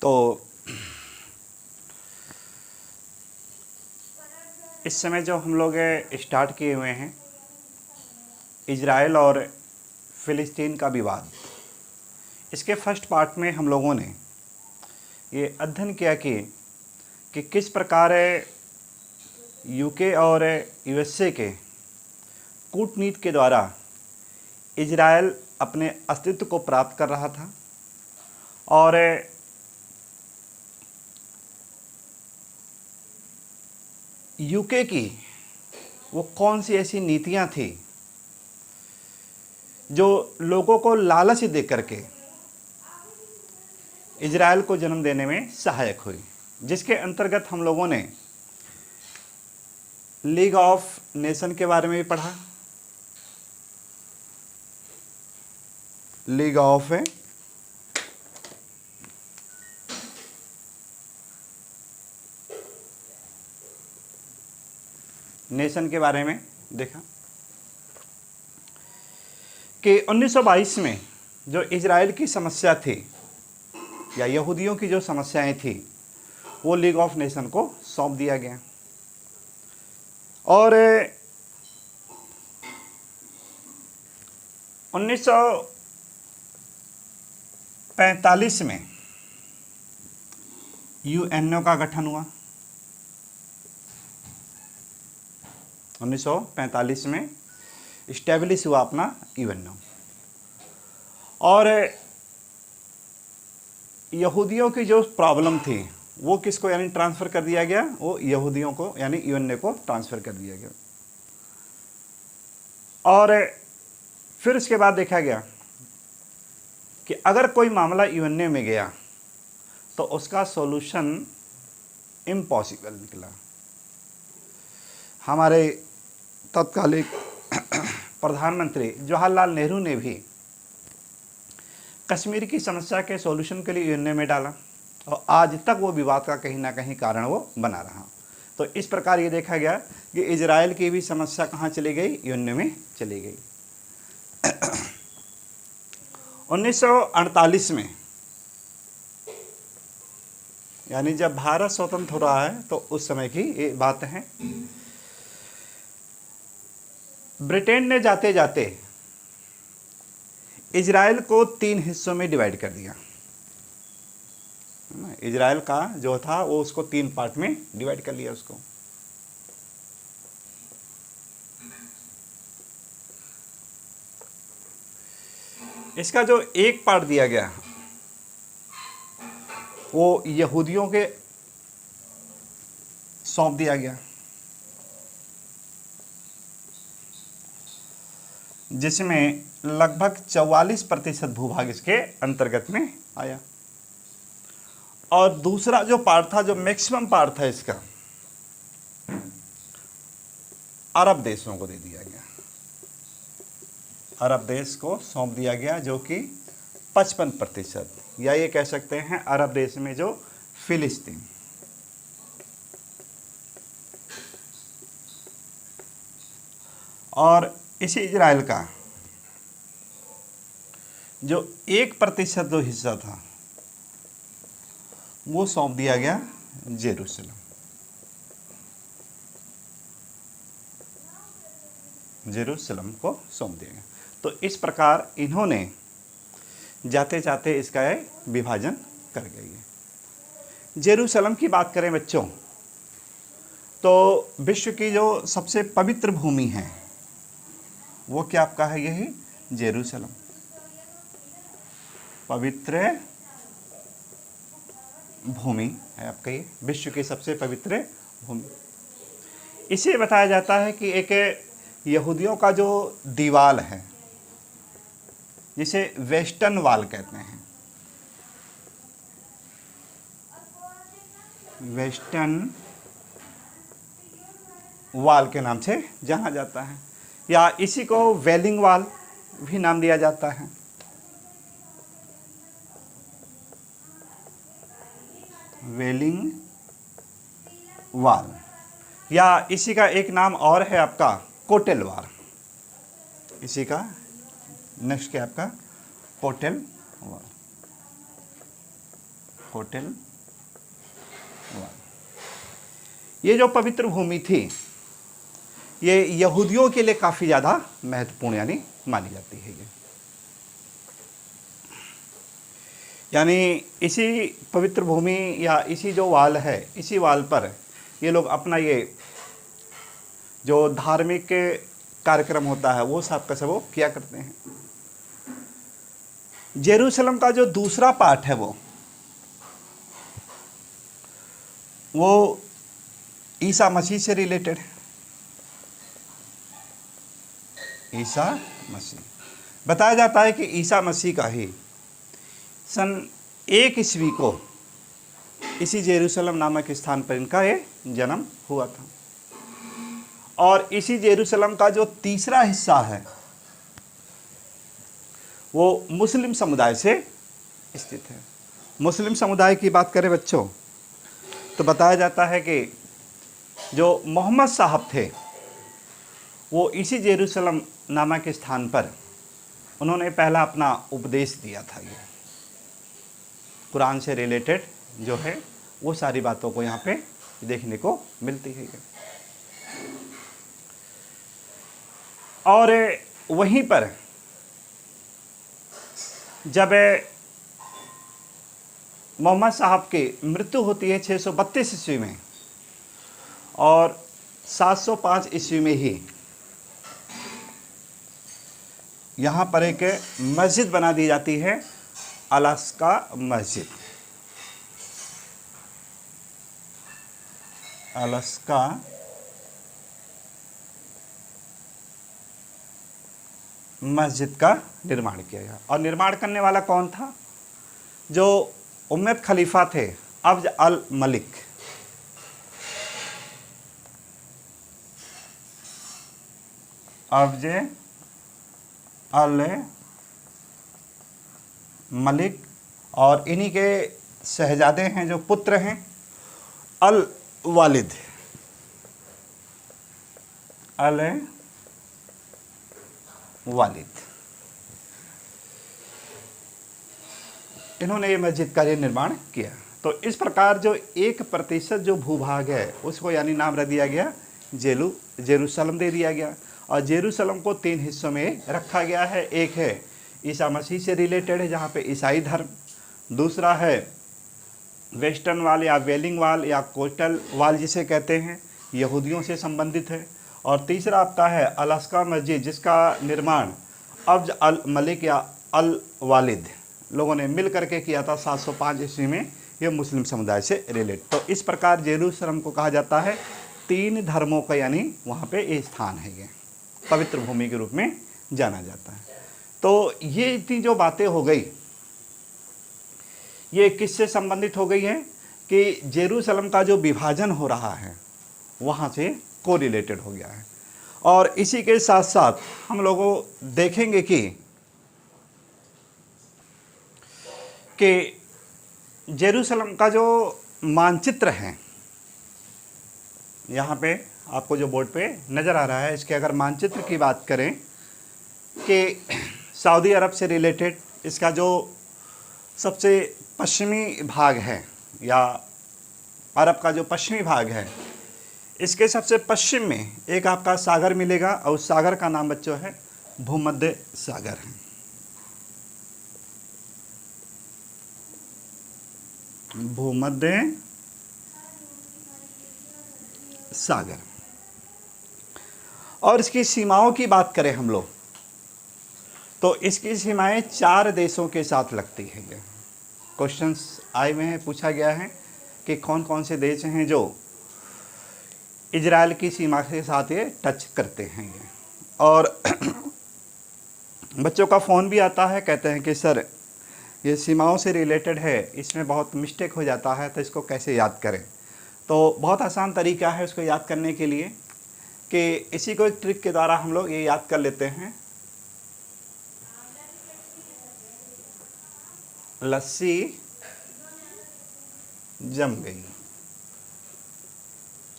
तो इस समय जो हम लोग स्टार्ट किए हुए हैं इजराइल और फ़िलिस्तीन का विवाद, इसके फर्स्ट पार्ट में हम लोगों ने ये अध्ययन किया कि किस प्रकार यूके और यूएसए के कूटनीति के द्वारा इजराइल अपने अस्तित्व को प्राप्त कर रहा था और यूके की वो कौन सी ऐसी नीतियां थी जो लोगों को लालच दे करके इजराइल को जन्म देने में सहायक हुई, जिसके अंतर्गत हम लोगों ने लीग ऑफ नेशन के बारे में भी पढ़ा। लीग ऑफ नेशन के बारे में देखा कि 1922 में जो इजराइल की समस्या थी या यहूदियों की जो समस्याएं थी वो लीग ऑफ नेशन को सौंप दिया गया और 1945 में यूएनओ का गठन हुआ। 1945 में इस्टेब्लिश हुआ अपना यूएनओ और यहूदियों की जो प्रॉब्लम थी वो किसको यानी ट्रांसफ़र कर दिया गया, वो यहूदियों को यानी यूएनओ को ट्रांसफ़र कर दिया गया। और फिर उसके बाद देखा गया कि अगर कोई मामला यूएनओ में गया तो उसका सॉल्यूशन इम्पॉसिबल निकला। हमारे तत्कालीन प्रधानमंत्री जवाहरलाल नेहरू ने भी कश्मीर की समस्या के सॉल्यूशन के लिए यूएनओ में डाला और आज तक वो विवाद का कहीं ना कहीं कारण वो बना रहा। तो इस प्रकार ये देखा गया कि इजराइल की भी समस्या कहाँ चली गई, यूएनओ में चली गई। 1948 में यानी जब भारत स्वतंत्र हो रहा है तो उस समय की ये बात है। ब्रिटेन ने जाते जाते इजराइल को 3 हिस्सों में डिवाइड कर दिया। इजराइल का जो था वो उसको 3 पार्ट में डिवाइड कर लिया उसको। इसका जो एक पार्ट दिया गया वो यहूदियों के सौंप दिया गया, जिसमें लगभग 44% भूभाग इसके अंतर्गत में आया। और दूसरा जो पार्ट था, जो मैक्सिमम पार्ट था इसका, अरब देशों को दे दिया गया। अरब देश को सौंप दिया गया जो कि 55%, या ये कह सकते हैं अरब देश में जो फिलिस्तीन। और इसी इजराइल का जो 1% जो हिस्सा था वो सौंप दिया गया जेरूसलम। जेरूसलम को सौंप दिया गया। तो इस प्रकार इन्होंने जाते जाते इसका विभाजन कर गए। जेरूसलम की बात करें बच्चों तो विश्व की जो सबसे पवित्र भूमि है वो क्या आपका है, यही जेरूसलम। पवित्र भूमि है आपका ये, विश्व की सबसे पवित्र भूमि। इसे बताया जाता है कि एक यहूदियों का जो दीवाल है जिसे वेस्टर्न वॉल कहते हैं, वेस्टर्न वॉल के नाम से जाना जाता है, या इसी को वेलिंग वॉल भी नाम दिया जाता है। वेलिंग वॉल, या इसी का एक नाम और है आपका कोटेल वॉल। इसी का नेक्स्ट क्या आपका कोटेल वॉल। होटल 1। ये जो पवित्र भूमि थी ये यहूदियों के लिए काफ़ी ज़्यादा महत्वपूर्ण यानी मानी जाती है। ये यानी इसी पवित्र भूमि या इसी जो वाल है, इसी वाल पर ये लोग अपना ये जो धार्मिक कार्यक्रम होता है वो सब का सब वो किया करते हैं। जेरूशलम का जो दूसरा पार्ट है वो ईसा मसीह से रिलेटेड है। ईसा मसीह बताया जाता है कि ईसा मसीह का ही सन 1 ईस्वी को इसी जेरूशलम नामक स्थान पर इनका ये जन्म हुआ था। और इसी जेरूशलम का जो तीसरा हिस्सा है वो मुस्लिम समुदाय से स्थित है। मुस्लिम समुदाय की बात करें बच्चों तो बताया जाता है कि जो मोहम्मद साहब थे वो इसी जेरूशलम नामक स्थान पर उन्होंने पहला अपना उपदेश दिया था। ये कुरान से रिलेटेड जो है वो सारी बातों को यहाँ पे देखने को मिलती है। और वहीं पर जब मोहम्मद साहब की मृत्यु होती है 632 ईस्वी में और 705 ईस्वी में ही यहाँ पर एक मस्जिद बना दी जाती है, अलास्का मस्जिद। अलास्का मस्जिद का निर्माण किया गया। और निर्माण करने वाला कौन था? जो उम्मद खलीफा थे, अब्द अल मलिक। अब्द अल मलिक और इन्हीं के शहजादे हैं जो पुत्र हैं अल वालिद। अल वालिद इन्होंने ये मस्जिद का ये निर्माण किया। तो इस प्रकार जो 1% जो भूभाग है उसको यानी नाम रख दिया गया जेरूशलम दे दिया गया। और जेरूशलम को 3 हिस्सों में रखा गया है। एक है ईसा मसीह से रिलेटेड है जहाँ पे ईसाई धर्म, दूसरा है वेस्टर्न वाल या वेलिंग वाल या कोस्टल वाल जिसे कहते हैं, यहूदियों से संबंधित है। और तीसरा आपका है अलास्का मस्जिद जिसका निर्माण अब्द अल मलिक या अल वालिद लोगों ने मिल करके किया था 705 ईस्वी में। ये मुस्लिम समुदाय से रिलेट। तो इस प्रकार जेरूशलम को कहा जाता है 3 धर्मों का यानी वहाँ पे ये स्थान है, ये पवित्र भूमि के रूप में जाना जाता है। तो ये इतनी जो बातें हो गई ये किससे संबंधित हो गई है कि जेरूशलम का जो विभाजन हो रहा है वहाँ से कोरिलेटेड हो गया है। और इसी के साथ साथ हम लोगों देखेंगे कि जेरूशलम का जो मानचित्र है यहाँ पे आपको जो बोर्ड पे नज़र आ रहा है, इसके अगर मानचित्र की बात करें कि सऊदी अरब से रिलेटेड इसका जो सबसे पश्चिमी भाग है या अरब का जो पश्चिमी भाग है इसके सबसे पश्चिम में एक आपका सागर मिलेगा और उस सागर का नाम बच्चों है भूमध्य सागर है। भूमध्य सागर। और इसकी सीमाओं की बात करें हम लोग तो इसकी सीमाएं 4 देशों के साथ लगती है। ये क्वेश्चंस आए हुए हैं, पूछा गया है कि कौन कौन से देश हैं जो इजराइल की सीमा के साथ ये टच करते हैं। ये और बच्चों का फ़ोन भी आता है, कहते हैं कि सर ये सीमाओं से रिलेटेड है, इसमें बहुत मिस्टेक हो जाता है तो इसको कैसे याद करें। तो बहुत आसान तरीका है उसको याद करने के लिए कि इसी को एक ट्रिक के द्वारा हम लोग ये याद कर लेते हैं। लस्सी जम गई,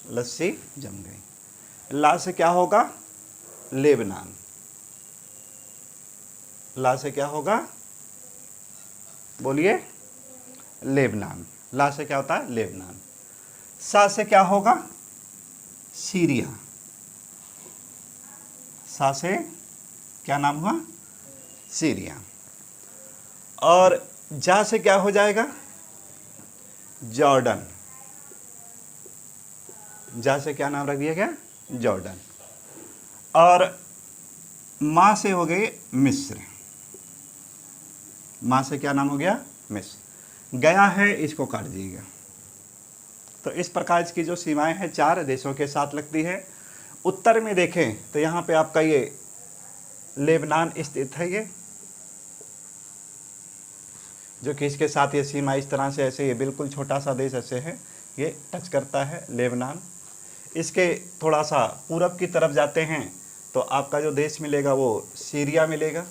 लस्सी जम गई। ला से क्या होगा? लेबनान। ला से क्या होगा? बोलिए, लेबनान। ला से क्या होता है? लेबनान। सा से क्या होगा? सीरिया। सा से क्या नाम हुआ? सीरिया। और जा से क्या हो जाएगा? जॉर्डन। जा से क्या नाम रख दिया गया? जॉर्डन। और माँ से हो गई मिस्र। माँ से क्या नाम हो गया? मिस्र। गया है, इसको काट दीजिएगा। तो इस प्रकार इसकी जो सीमाएं हैं 4 देशों के साथ लगती है। उत्तर में देखें तो यहाँ पे आपका ये लेबनान स्थित है, ये जो कि इसके साथ ये सीमा इस तरह से ऐसे, ये बिल्कुल छोटा सा देश ऐसे है, ये टच करता है लेबनान। इसके थोड़ा सा पूरब की तरफ जाते हैं तो आपका जो देश मिलेगा वो सीरिया मिलेगा।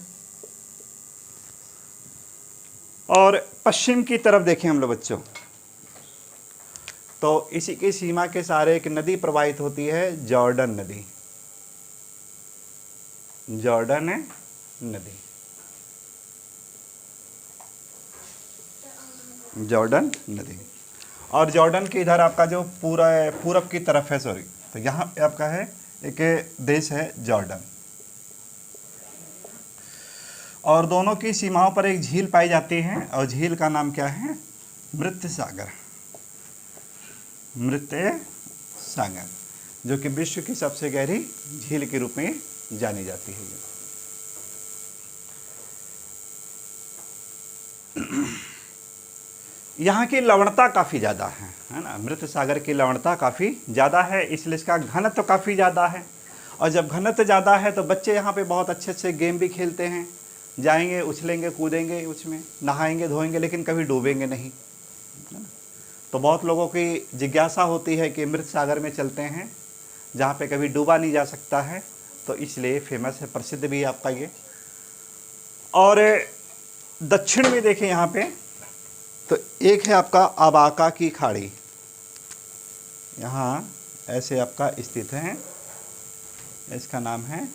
और पश्चिम की तरफ देखें हम लोग बच्चों, तो इसी की सीमा के सारे एक नदी प्रवाहित होती है, जॉर्डन नदी। जॉर्डन है नदी, जॉर्डन नदी। और जॉर्डन के इधर आपका जो पूरा पूरब की तरफ है, सॉरी, तो यहाँ पे आपका है एक देश है जॉर्डन। और दोनों की सीमाओं पर एक झील पाई जाती है और झील का नाम क्या है? मृत सागर। मृत सागर, जो कि विश्व की सबसे गहरी झील के रूप में जानी जाती है। यहाँ की लवणता काफ़ी ज़्यादा है ना? मृत सागर की लवणता काफ़ी ज़्यादा है, इसलिए इसका घनत्व काफ़ी ज़्यादा है। और जब घनत्व ज़्यादा है तो बच्चे यहाँ पे बहुत अच्छे अच्छे गेम भी खेलते हैं, जाएंगे, उछलेंगे, कूदेंगे, उसमें नहाएंगे, धोएंगे, लेकिन कभी डूबेंगे नहीं, है ना? तो बहुत लोगों की जिज्ञासा होती है कि मृत सागर में चलते हैं जहाँ पे कभी डूबा नहीं जा सकता है, तो इसलिए फेमस है, प्रसिद्ध भी है आपका ये। और दक्षिण में देखें यहाँ पे तो एक है आपका अबाका की खाड़ी, यहाँ ऐसे आपका स्थित है, इसका नाम है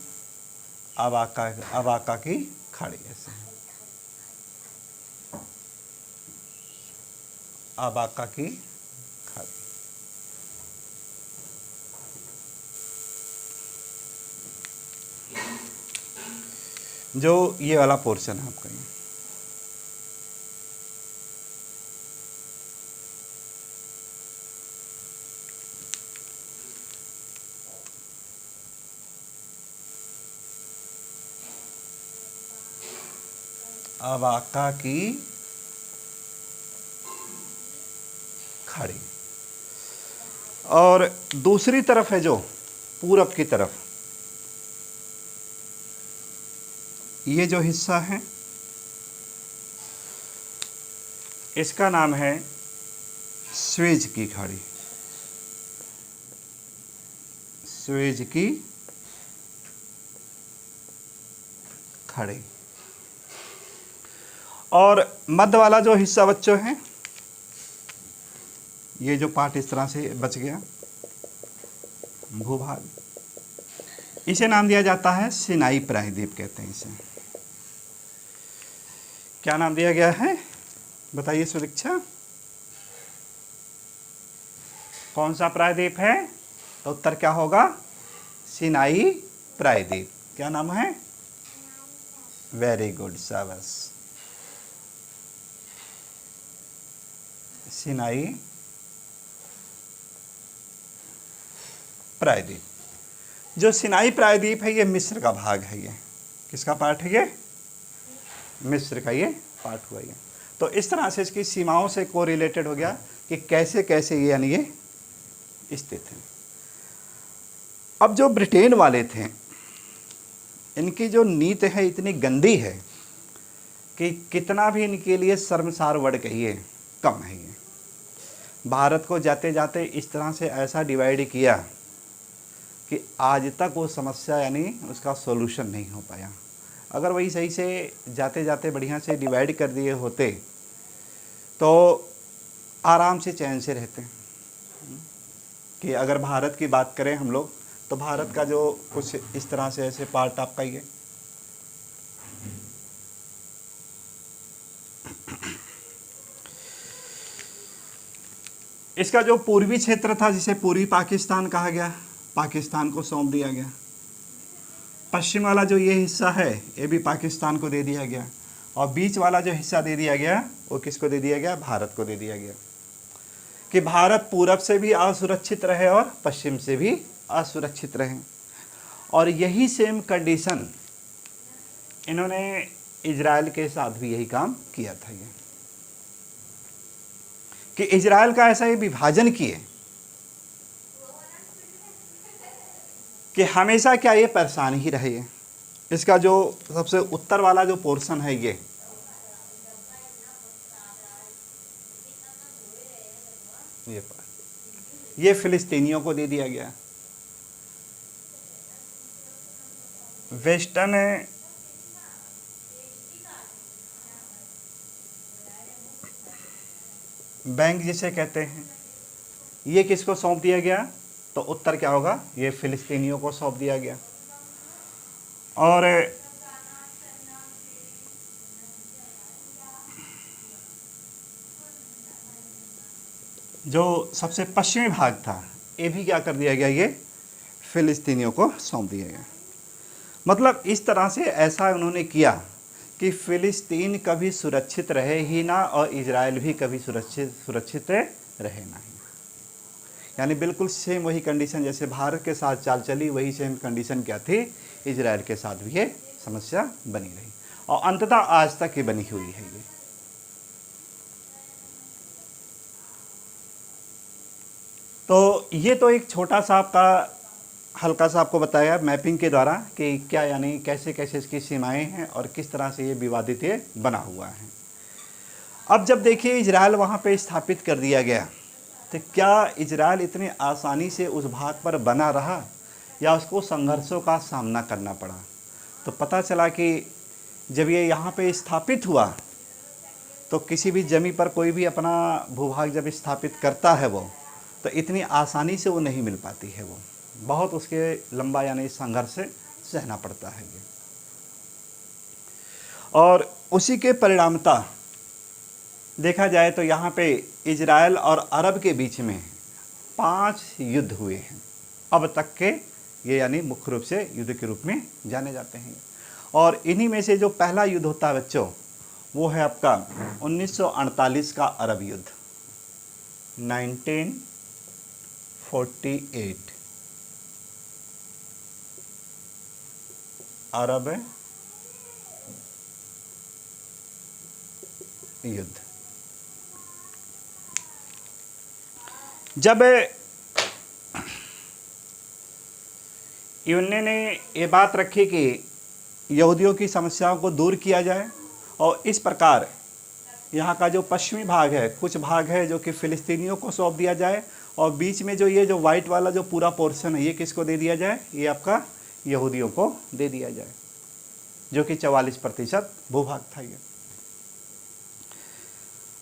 अबाका की खाड़ी। ऐसे अबाका की खाड़ी। जो ये वाला पोर्शन है आपका, ये अबाका की खाड़ी। और दूसरी तरफ है जो पूरब की तरफ, ये जो हिस्सा है इसका नाम है स्वेज की खाड़ी। स्वेज की खाड़ी। और मध्य वाला जो हिस्सा बच्चों है, ये जो पार्ट इस तरह से बच गया भूभाग, इसे नाम दिया जाता है सिनाई प्रायद्वीप कहते हैं इसे। क्या नाम दिया गया है बताइए सुदीक्षा? कौन सा प्रायद्वीप है? तो उत्तर क्या होगा? सिनाई प्रायद्वीप। क्या नाम है? वेरी गुड, शाबाश। सिनाई प्रायद्वीप। जो सिनाई प्रायद्वीप है ये मिस्र का भाग है। ये किसका पार्ट है? ये मिस्र का ये पार्ट हुआ ये। तो इस तरह से इसकी सीमाओं से कोरिलेटेड हो गया कि कैसे कैसे ये यानी ये स्थित है। अब जो ब्रिटेन वाले थे, इनकी जो नीति है इतनी गंदी है कि कितना भी इनके लिए शर्मसार वर्ड कहिए कम है। ये भारत को जाते जाते इस तरह से ऐसा डिवाइड किया कि आज तक वो समस्या यानी उसका सॉल्यूशन नहीं हो पाया। अगर वही सही से जाते जाते बढ़िया से डिवाइड कर दिए होते तो आराम से चैन से रहते हैं। कि अगर भारत की बात करें हम लोग तो भारत का जो कुछ इस तरह से ऐसे पार्ट आपका ही है। इसका जो पूर्वी क्षेत्र था जिसे पूर्वी पाकिस्तान कहा गया, पाकिस्तान को सौंप दिया गया। पश्चिम वाला जो ये हिस्सा है ये भी पाकिस्तान को दे दिया गया, और बीच वाला जो हिस्सा दे दिया गया वो किसको दे दिया गया, भारत को दे दिया गया, कि भारत पूरब से भी असुरक्षित रहे और पश्चिम से भी असुरक्षित रहे। और यही सेम कंडीशन इन्होंने इजराइल के साथ भी यही काम किया था, ये कि इजराइल का ऐसा ही विभाजन किए कि हमेशा क्या ये परेशान ही रहे। इसका जो सबसे उत्तर वाला जो पोर्शन है ये फिलिस्तीनियों को दे दिया गया। वेस्टर्न बैंक जिसे कहते हैं, ये किसको सौंप दिया गया, तो उत्तर क्या होगा, ये फिलिस्तीनियों को सौंप दिया गया। और जो सबसे पश्चिमी भाग था ये भी क्या कर दिया गया, ये फिलिस्तीनियों को सौंप दिया गया। मतलब इस तरह से ऐसा उन्होंने किया कि फ़िलिस्तीन कभी सुरक्षित रहे ही ना और इजराइल भी कभी सुरक्षित रहे नहीं। यानी बिल्कुल सेम वही कंडीशन जैसे भारत के साथ चाल चली, वही सेम कंडीशन क्या थी, इजराइल के साथ भी ये समस्या बनी रही और अंततः आज तक ये बनी हुई है। ये तो एक छोटा सा आपका हल्का सा आपको बताया मैपिंग के द्वारा कि क्या यानी कैसे कैसे इसकी सीमाएं हैं और किस तरह से ये विवादित बना हुआ है। अब जब देखिए इजराइल वहाँ पे स्थापित कर दिया गया, तो क्या इजराइल इतनी आसानी से उस भाग पर बना रहा या उसको संघर्षों का सामना करना पड़ा। तो पता चला कि जब ये यहाँ पे स्थापित हुआ तो किसी भी जमीन पर कोई भी अपना भूभाग जब स्थापित करता है वो, तो इतनी आसानी से वो नहीं मिल पाती है, वो बहुत उसके लंबा यानी संघर्ष से सहना पड़ता है ये। और उसी के परिणामता देखा जाए तो यहाँ पे इजराइल और अरब के बीच में 5 युद्ध हुए हैं अब तक के, ये यानी मुख्य रूप से युद्ध के रूप में जाने जाते हैं। और इन्हीं में से जो पहला युद्ध होता है बच्चों, वो है आपका 1948 का अरब युद्ध, 1948 अरब युद्ध। जब यूएन ने ये बात रखी कि यहूदियों की समस्याओं को दूर किया जाए और इस प्रकार यहाँ का जो पश्चिमी भाग है, कुछ भाग है जो कि फ़िलिस्तीनियों को सौंप दिया जाए और बीच में जो ये जो वाइट वाला जो पूरा पोर्शन है ये किसको दे दिया जाए, ये आपका यहूदियों को दे दिया जाए, जो कि 44% भूभाग था ये।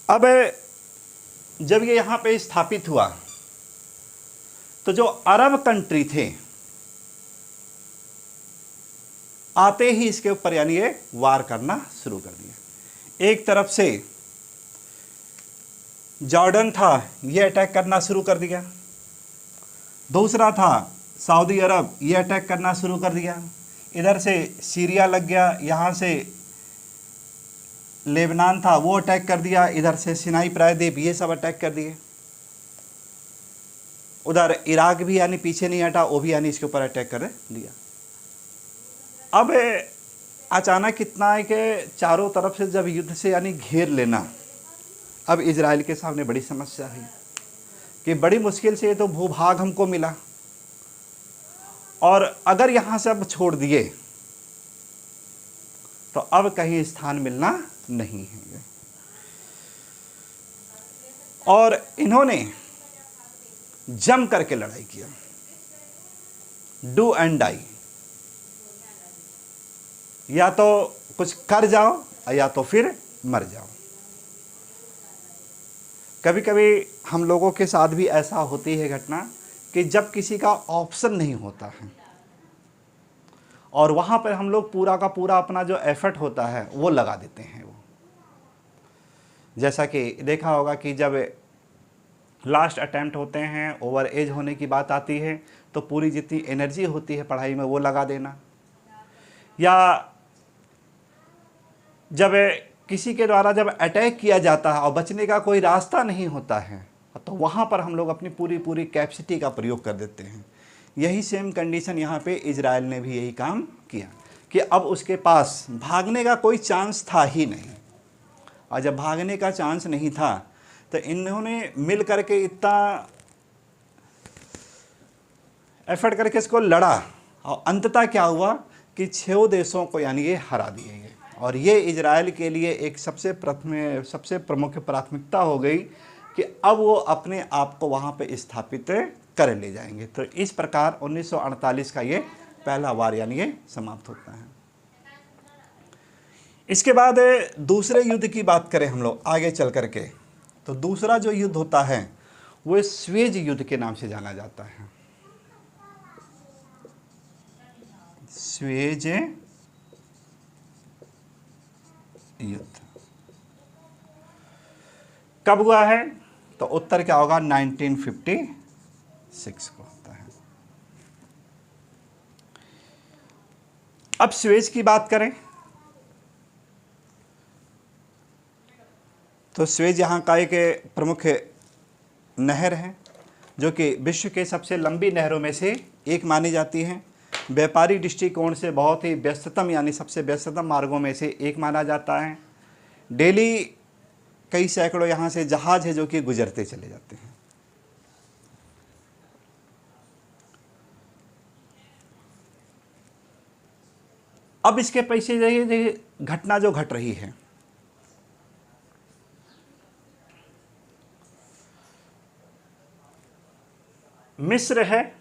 अब जब ये यहाँ पे स्थापित हुआ तो जो अरब कंट्री थे आते ही इसके ऊपर यानी ये वार करना शुरू कर दिया। एक तरफ से जॉर्डन था, ये अटैक करना शुरू कर दिया, दूसरा था सऊदी अरब, ये अटैक करना शुरू कर दिया, इधर से सीरिया लग गया, यहाँ से लेबनान था वो अटैक कर दिया, इधर से सिनाई प्रायद्वीप ये सब अटैक कर दिए, उधर इराक भी यानी पीछे नहीं हटा, वो भी यानी इसके ऊपर अटैक कर दिया। अब अचानक कितना है कि चारों तरफ से जब युद्ध से यानी घेर लेना, अब इजराइल के सामने बड़ी समस्या है कि बड़ी मुश्किल से ये तो भूभाग हमको मिला और अगर यहाँ से अब छोड़ दिए तो अब कहीं स्थान मिलना नहीं है। और इन्होंने जम करके लड़ाई किया, डू एंड डाई, या तो कुछ कर जाओ या तो फिर मर जाओ। कभी कभी हम लोगों के साथ भी ऐसा होती है घटना कि जब किसी का ऑप्शन नहीं होता है और वहाँ पर हम लोग पूरा का पूरा अपना जो एफर्ट होता है वो लगा देते हैं। वो जैसा कि देखा होगा कि जब लास्ट अटैम्प्ट होते हैं, ओवर एज होने की बात आती है तो पूरी जितनी एनर्जी होती है पढ़ाई में वो लगा देना, या जब किसी के द्वारा जब अटैक किया जाता है और बचने का कोई रास्ता नहीं होता है तो वहाँ पर हम लोग अपनी पूरी कैपेसिटी का प्रयोग कर देते हैं। यही सेम कंडीशन यहाँ पे इजराइल ने भी यही काम किया कि अब उसके पास भागने का कोई चांस था ही नहीं, और जब भागने का चांस नहीं था तो इन्होंने मिल करके इतना एफर्ट करके इसको लड़ा और अंततः क्या हुआ कि 6 देशों को यानी ये हरा दिए गए, और ये इजराइल के लिए एक सबसे प्रमुख प्राथमिकता हो गई कि अब वो अपने आप को वहाँ पे स्थापित कर ले जाएंगे। तो इस प्रकार 1948 का ये पहला वार यानी ये समाप्त होता है। इसके बाद दूसरे युद्ध की बात करें हम लोग आगे चल करके, तो दूसरा जो युद्ध होता है वो स्वेज युद्ध के नाम से जाना जाता है। स्वेज युद्ध कब हुआ है? तो उत्तर क्या होगा? 1956 को होता है। अब स्वेज की बात करें तो स्वेज यहाँ का एक प्रमुख नहर है जो कि विश्व के सबसे लंबी नहरों में से एक मानी जाती है। व्यापारिक दृष्टिकोण से बहुत ही व्यस्ततम यानी सबसे व्यस्ततम मार्गों में से एक माना जाता है। डेली कई सैकड़ों यहाँ से जहाज है जो कि गुजरते चले जाते हैं। अब इसके पीछे घटना जो घट रही है, मिस्र है,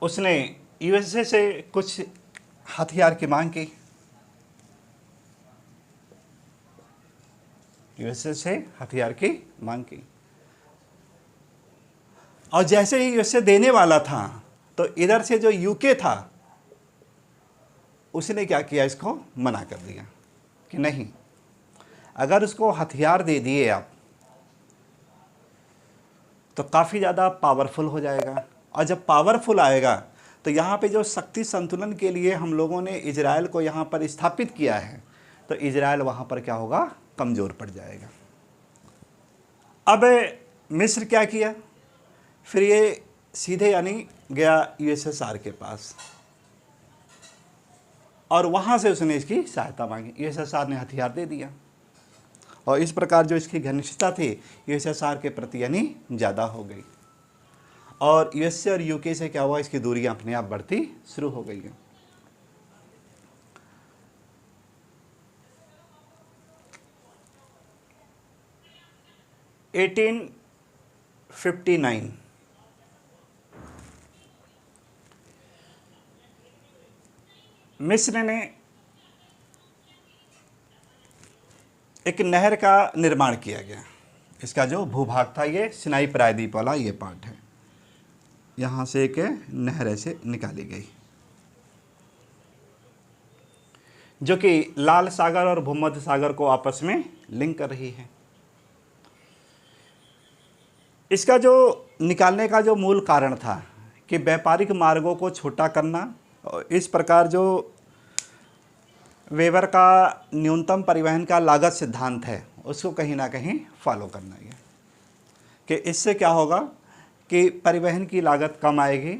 उसने यूएसए से कुछ हथियार की मांग की, यूएसए से हथियार की मांग की, और जैसे ही यूएसए देने वाला था तो इधर से जो यूके था उसने क्या किया, इसको मना कर दिया कि नहीं, अगर उसको हथियार दे दिए आप तो काफ़ी ज़्यादा पावरफुल हो जाएगा, और जब पावरफुल आएगा तो यहाँ पे जो शक्ति संतुलन के लिए हम लोगों ने इजराइल को यहाँ पर स्थापित किया है तो इजराइल वहाँ पर क्या होगा, कमज़ोर पड़ जाएगा। अब मिस्र क्या किया, फिर ये सीधे यानी गया यूएसएसआर के पास और वहाँ से उसने इसकी सहायता मांगी। यूएसएसआर ने हथियार दे दिया और इस प्रकार जो इसकी घनिष्ठता थी यूएसएसआर के प्रति यानी ज़्यादा हो गई, और यूएसए और यूके से क्या हुआ, इसकी दूरियां अपने आप बढ़ती शुरू हो गई हैं। एटीन 59 मिस्र ने एक नहर का निर्माण किया गया। इसका जो भूभाग था ये सिनाई प्रायद्वीप वाला ये पार्ट है, यहाँ से एक नहर ऐसे निकाली गई जो कि लाल सागर और भूमध्य सागर को आपस में लिंक कर रही है। इसका जो निकालने का जो मूल कारण था कि व्यापारिक मार्गों को छोटा करना, और इस प्रकार जो वेबर का न्यूनतम परिवहन का लागत सिद्धांत है उसको कहीं ना कहीं फॉलो करना है कि इससे क्या होगा कि परिवहन की लागत कम आएगी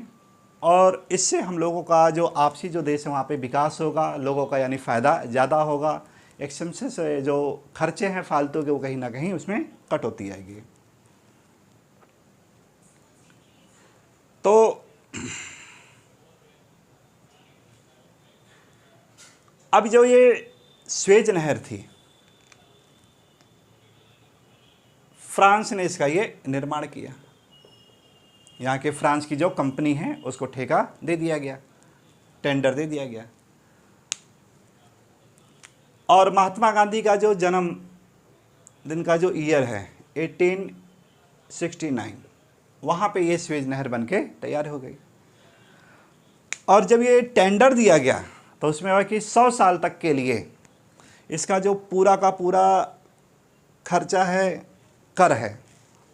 और इससे हम लोगों का जो आपसी जो देश है वहाँ पे विकास होगा, लोगों का यानी फ़ायदा ज़्यादा होगा, एक्सपेंसेस जो खर्चे हैं फालतू के वो कहीं ना कहीं उसमें कटौती आएगी। तो अब जो ये स्वेज नहर थी, फ्रांस ने इसका ये निर्माण किया। यहाँ के फ्रांस की जो कंपनी है उसको ठेका दे दिया गया, टेंडर दे दिया गया, और महात्मा गांधी का जो जन्म दिन का जो ईयर है 1869 वहाँ पे ये स्वेज नहर बन के तैयार हो गई। और जब ये टेंडर दिया गया तो उसमें हुआ कि 100 साल तक के लिए इसका जो पूरा का पूरा खर्चा है कर है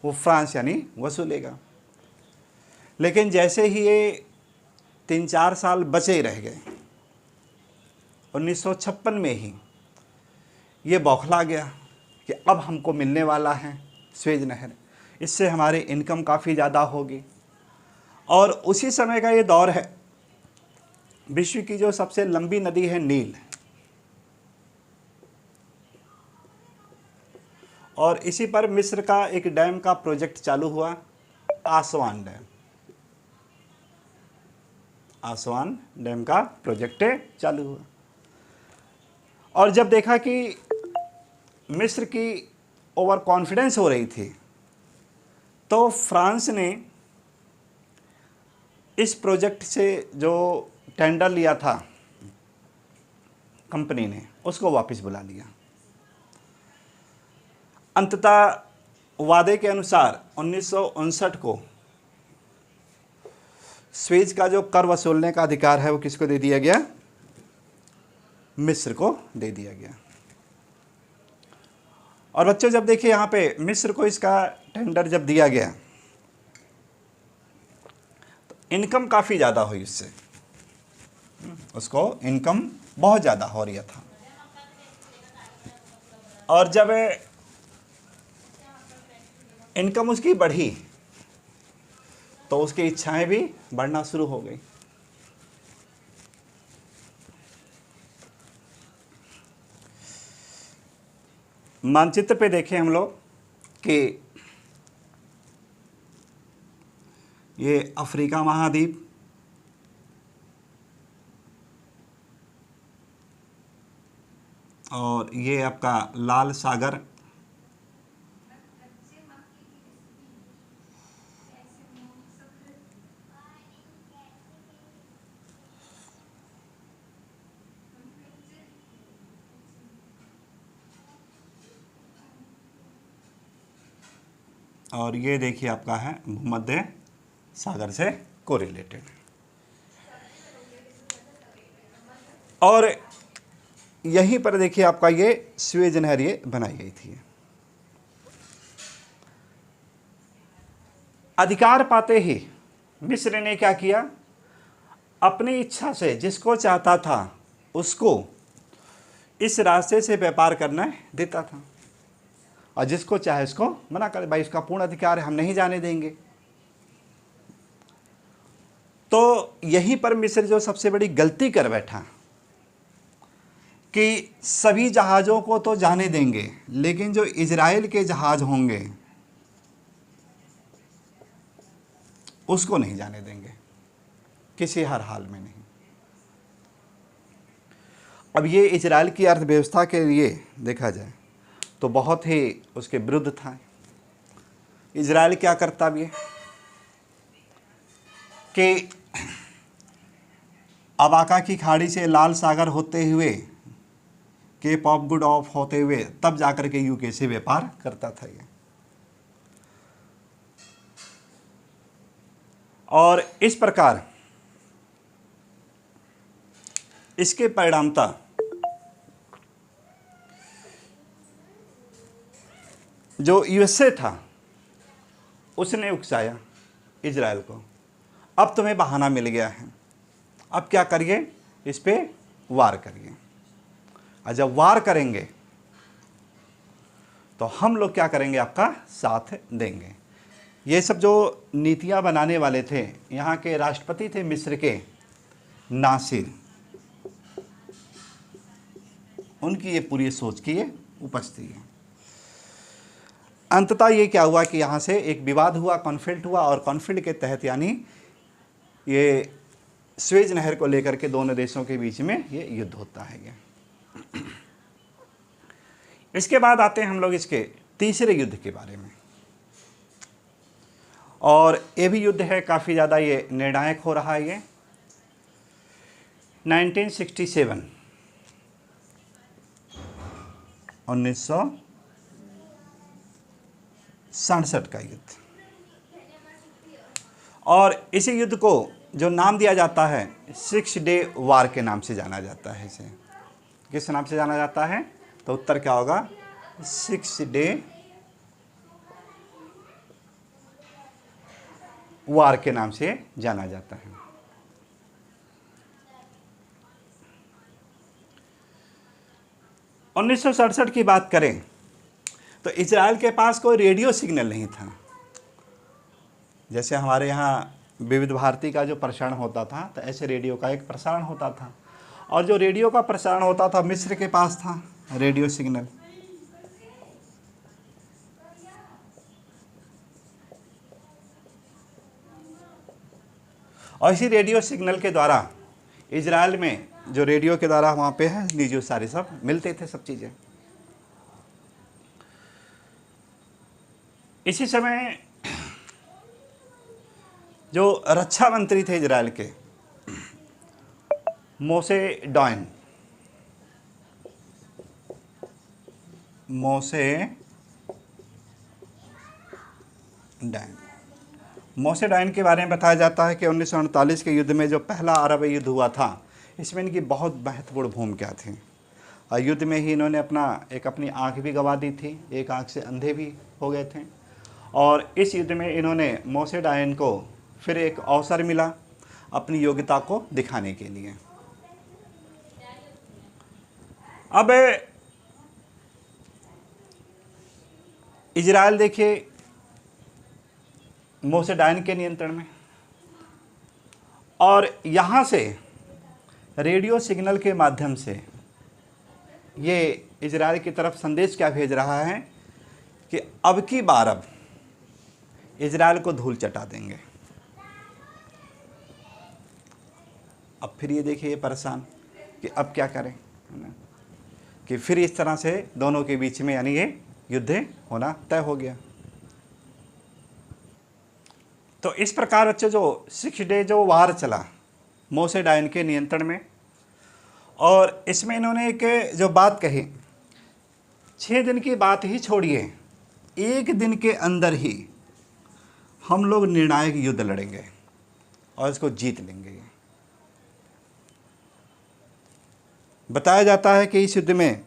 वो फ्रांस यानी वसूलेगा। लेकिन जैसे ही ये 3-4 साल बचे ही रह गए, 1956 में ही ये बौखला गया कि अब हमको मिलने वाला है स्वेज नहर, इससे हमारी इनकम काफ़ी ज़्यादा होगी। और उसी समय का ये दौर है, विश्व की जो सबसे लंबी नदी है नील, और इसी पर मिस्र का एक डैम का प्रोजेक्ट चालू हुआ, आसवान डैम। आसवान डैम का प्रोजेक्ट चालू हुआ। और जब देखा कि मिस्र की ओवर कॉन्फिडेंस हो रही थी, तो फ्रांस ने इस प्रोजेक्ट से जो टेंडर लिया था कंपनी ने, उसको वापस बुला लिया। अंततः वादे के अनुसार 1959 को स्वेज का जो कर वसूलने का अधिकार है वो किसको दे दिया गया? मिस्र को दे दिया गया। और बच्चों जब देखिए यहाँ पे मिस्र को इसका टेंडर जब दिया गया तो इनकम काफ़ी ज़्यादा हुई उससे, उसको इनकम बहुत ज़्यादा हो रही था। और जब इनकम उसकी बढ़ी तो उसकी इच्छाएं भी बढ़ना शुरू हो गई। मानचित्र पे देखें हम लोग कि ये अफ्रीका महाद्वीप, और ये आपका लाल सागर, और ये देखिए आपका है भूमध्य सागर से कोरिलेटेड। और यहीं पर देखिए आपका ये स्वेज नहर ये बनाई गई थी। अधिकार पाते ही मिस्र ने क्या किया, अपनी इच्छा से जिसको चाहता था उसको इस रास्ते से व्यापार करना देता था, और जिसको चाहे उसको मना कर, भाई इसका पूर्ण अधिकार है, हम नहीं जाने देंगे। तो यहीं पर मिस्र जो सबसे बड़ी गलती कर बैठा कि सभी जहाज़ों को तो जाने देंगे, लेकिन जो इजराइल के जहाज़ होंगे उसको नहीं जाने देंगे, किसी हर हाल में नहीं। अब ये इजराइल की अर्थव्यवस्था के लिए देखा जाए तो बहुत ही उसके विरुद्ध था। इजराइल क्या करता भी है कि अबाका की खाड़ी से लाल सागर होते हुए, केप ऑफ गुड ऑफ होते हुए, तब जाकर के यूके से व्यापार करता था ये। और इस प्रकार इसके परिणामतः जो यूएसए था उसने उकसाया इजराइल को, अब तुम्हें बहाना मिल गया है, अब क्या करिए, इस पे वार करिए। और जब वार करेंगे तो हम लोग क्या करेंगे, आपका साथ देंगे। ये सब जो नीतियां बनाने वाले थे, यहाँ के राष्ट्रपति थे मिस्र के नासिर, उनकी ये पूरी सोच की ये उपस्थिति है। अंततः ये क्या हुआ कि यहाँ से एक विवाद हुआ, कॉन्फ्लिक्ट हुआ, और कॉन्फ्लिक्ट के तहत यानी ये स्वेज नहर को लेकर के दोनों देशों के बीच में ये युद्ध होता है ये। इसके बाद आते हैं हम लोग इसके तीसरे युद्ध के बारे में, और ये भी युद्ध है काफ़ी ज़्यादा ये निर्णायक हो रहा है ये। 1967 1967 का युद्ध, और इसी युद्ध को जो नाम दिया जाता है 6 डे वार के नाम से जाना जाता है। इसे किस नाम से जाना जाता है, तो उत्तर क्या होगा, 6 डे वार के नाम से जाना जाता है। उन्नीस सौ सड़सठ की बात करें तो इजराइल के पास कोई रेडियो सिग्नल नहीं था। जैसे हमारे यहाँ विविध भारती का जो प्रसारण होता था, तो ऐसे रेडियो का एक प्रसारण होता था, और जो रेडियो का प्रसारण होता था मिस्र के पास था रेडियो सिग्नल। और इसी रेडियो सिग्नल के द्वारा इजराइल में जो रेडियो के द्वारा वहाँ पे है न्यूज़ सारे सब मिलते थे, सब चीज़ें। इसी समय जो रक्षा मंत्री थे इजराइल के, मोसे डायन, मोसे डायन के बारे में बताया जाता है कि 1948 के युद्ध में जो पहला अरब युद्ध हुआ था, इसमें इनकी बहुत महत्वपूर्ण भूमिका थी। और युद्ध में ही इन्होंने अपनी आंख भी गंवा दी थी, एक आंख से अंधे भी हो गए थे। और इस युद्ध में इन्होंने मोसे डायन को फिर एक अवसर मिला अपनी योग्यता को दिखाने के लिए। अब इजराइल देखिए मोसे डायन के नियंत्रण में, और यहाँ से रेडियो सिग्नल के माध्यम से ये इजराइल की तरफ संदेश क्या भेज रहा है कि अब की बार अब इजराइल को धूल चटा देंगे। अब फिर ये देखिए ये परेशान कि अब क्या करें, है ना, कि फिर इस तरह से दोनों के बीच में यानी ये युद्ध होना तय हो गया। तो इस प्रकार बच्चों जो 6 डे जो वार चला मोसे डायन के नियंत्रण में, और इसमें इन्होंने एक जो बात कही, 6 दिन की बात ही छोड़िए, 1 दिन के अंदर ही हम लोग निर्णायक युद्ध लड़ेंगे और इसको जीत लेंगे। बताया जाता है कि इस युद्ध में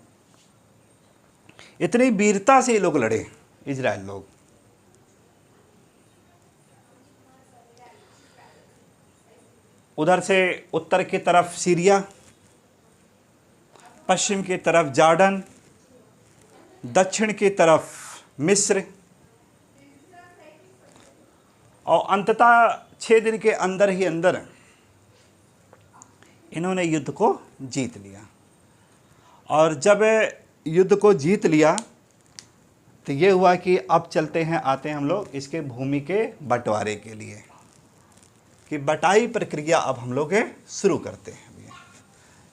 इतनी वीरता से ये लोग लड़े, इजराइल लोग। उधर से उत्तर की तरफ सीरिया, पश्चिम की तरफ जॉर्डन, दक्षिण की तरफ मिस्र, और अंततः 6 दिन के अंदर ही अंदर इन्होंने युद्ध को जीत लिया। और जब युद्ध को जीत लिया तो ये हुआ कि अब चलते हैं, आते हैं हम लोग इसके भूमि के बंटवारे के लिए, कि बटाई प्रक्रिया अब हम लोग शुरू करते हैं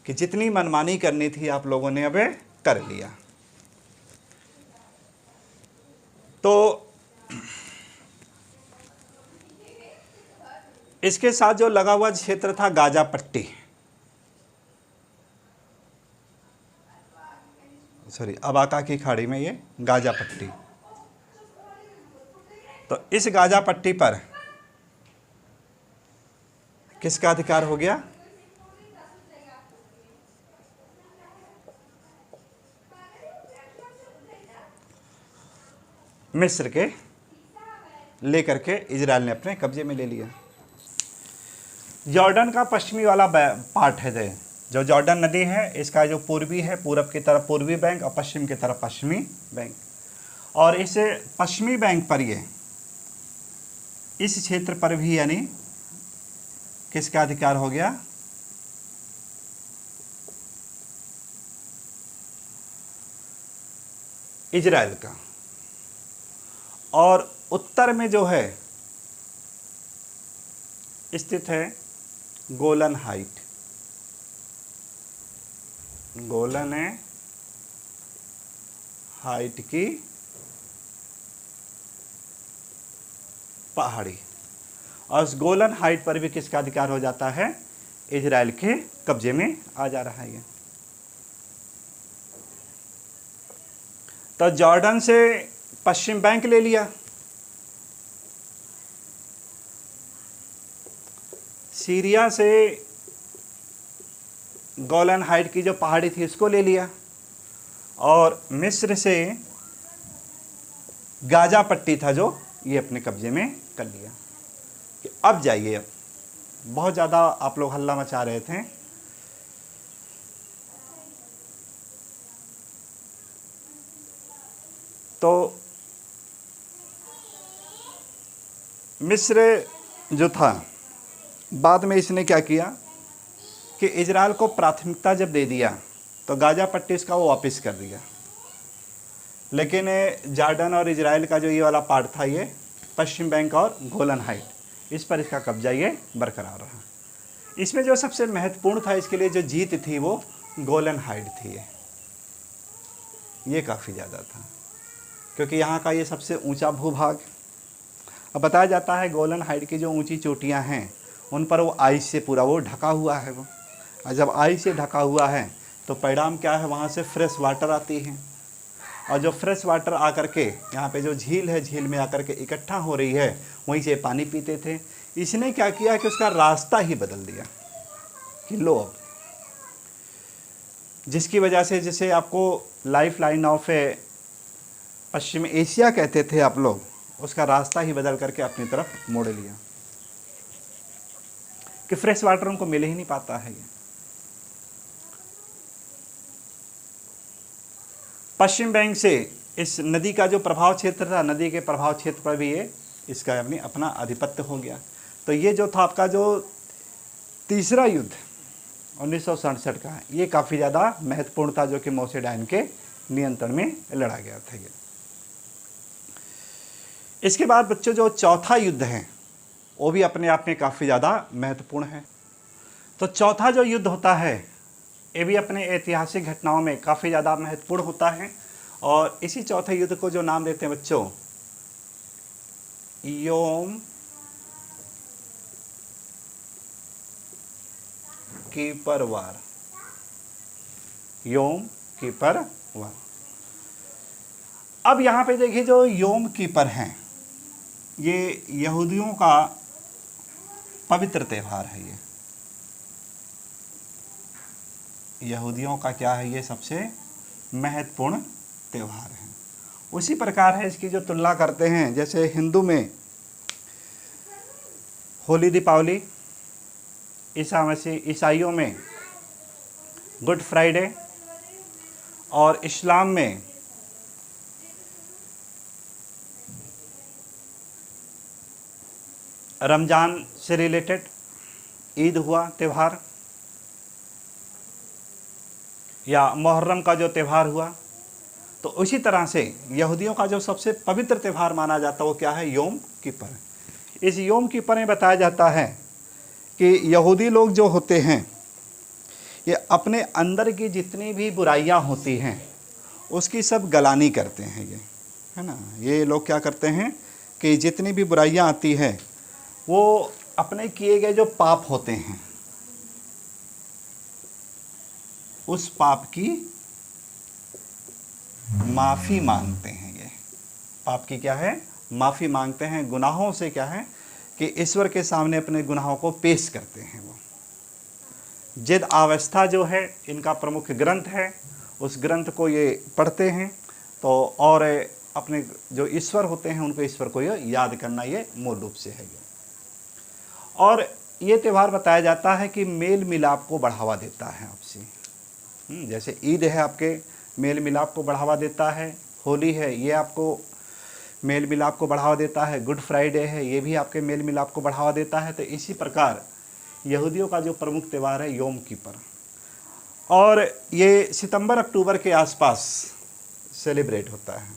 कि जितनी मनमानी करनी थी आप लोगों ने अब कर लिया। तो इसके साथ जो लगा हुआ क्षेत्र था गाजा पट्टी, अबाका की खाड़ी में ये गाजा पट्टी, तो इस गाजा पट्टी पर किसका अधिकार हो गया? मिस्र के लेकर के इजराइल ने अपने कब्जे में ले लिया। जॉर्डन का पश्चिमी वाला पार्ट है, जो जॉर्डन नदी है, इसका जो पूर्वी है, पूरब की तरफ पूर्वी बैंक और पश्चिम की तरफ पश्चिमी बैंक, और इस पश्चिमी बैंक पर ये इस क्षेत्र पर भी यानी किसका अधिकार हो गया? इजराइल का। और उत्तर में जो है स्थित है गोलन हाइट, गोलन हाइट की पहाड़ी, और उस गोलन हाइट पर भी किसका अधिकार हो जाता है? इजराइल के कब्जे में आ जा रहा है ये। तो जॉर्डन से पश्चिम बैंक ले लिया, सीरिया से गोलन हाइट की जो पहाड़ी थी उसको ले लिया, और मिस्र से गाजा पट्टी था जो ये अपने कब्जे में कर लिया। कि अब जाइए, अब बहुत ज़्यादा आप लोग हल्ला मचा रहे थे। तो मिस्र जो था, बाद में इसने क्या किया कि इजराइल को प्राथमिकता जब दे दिया तो गाज़ा पट्टी इसका वो वापस कर दिया। लेकिन जॉर्डन और इजराइल का जो ये वाला पार्ट था, ये पश्चिम बैंक और गोलन हाइट, इस पर इसका कब्जा ये बरकरार रहा। इसमें जो सबसे महत्वपूर्ण था इसके लिए जो जीत थी वो गोलन हाइट थी। ये काफ़ी ज़्यादा था क्योंकि यहाँ का ये सबसे ऊंचा भूभाग। अब बताया जाता है गोलन हाइट की जो ऊंची चोटियाँ हैं उन पर वो आइस से पूरा वो ढका हुआ है वो, और जब आइस से ढका हुआ है तो परिणाम क्या है, वहाँ से फ्रेश वाटर आती है, और जो फ्रेश वाटर आकर के यहाँ पे जो झील है, झील में आकर के इकट्ठा हो रही है, वहीं से पानी पीते थे। इसने क्या किया कि उसका रास्ता ही बदल दिया कि लो अब, जिसकी वजह से जैसे आपको life line of Paschim Asia कहते थे आप लोग, उसका रास्ता ही बदल करके अपनी तरफ मोड़ लिया कि फ्रेश वाटर उनको मिल ही नहीं पाता है। ये पश्चिम बैंक से इस नदी का जो प्रभाव क्षेत्र था, नदी के प्रभाव क्षेत्र पर भी ये इसका अपना आधिपत्य हो गया। तो ये जो था आपका जो तीसरा युद्ध 1967 का, ये काफ़ी ज़्यादा महत्वपूर्ण था, जो कि मोसे डायन के नियंत्रण में लड़ा गया था ये। इसके बाद बच्चों जो चौथा युद्ध है वो भी अपने आप में काफ़ी ज़्यादा महत्वपूर्ण है। तो चौथा जो युद्ध होता है ये भी अपने ऐतिहासिक घटनाओं में काफ़ी ज़्यादा महत्वपूर्ण होता है, और इसी चौथे युद्ध को जो नाम देते हैं बच्चों योम कीपर वार। योम कीपर वार। अब यहाँ पे देखिए जो योम कीपर हैं, ये यहूदियों का पवित्र त्यौहार है। ये यहूदियों का क्या है, ये सबसे महत्वपूर्ण त्यौहार है। उसी प्रकार है इसकी जो तुलना करते हैं, जैसे हिंदू में होली दीपावली, ईसाइयों में गुड फ्राइडे, और इस्लाम में रमज़ान से रिलेटेड ईद हुआ त्यौहार, या मुहर्रम का जो त्यौहार हुआ। तो उसी तरह से यहूदियों का जो सबसे पवित्र त्यौहार माना जाता है वो क्या है, योम किपर। इस योम किपर में बताया जाता है कि यहूदी लोग जो होते हैं ये अपने अंदर की जितनी भी बुराइयां होती हैं उसकी सब गलानी करते हैं, ये है ना। ये लोग क्या करते हैं कि जितनी भी बुराइयां आती हैं वो अपने किए गए जो पाप होते हैं उस पाप की माफ़ी मांगते हैं। ये पाप की क्या है, माफ़ी मांगते हैं। गुनाहों से क्या है कि ईश्वर के सामने अपने गुनाहों को पेश करते हैं। वो जिद अवस्था जो है इनका प्रमुख ग्रंथ है, उस ग्रंथ को ये पढ़ते हैं। तो और अपने जो ईश्वर होते हैं उनको ईश्वर को ये याद करना ये मूल रूप से है। ये और ये त्यौहार बताया जाता है कि मेल मिलाप को बढ़ावा देता है आपसी। जैसे ईद है आपके मेल मिलाप को बढ़ावा देता है, होली है ये आपको मेल मिलाप को बढ़ावा देता है, गुड फ्राइडे है ये भी आपके मेल मिलाप को बढ़ावा देता है। तो इसी प्रकार यहूदियों का जो प्रमुख त्यौहार है योम किपर, और ये सितंबर अक्टूबर के आसपास सेलिब्रेट होता है।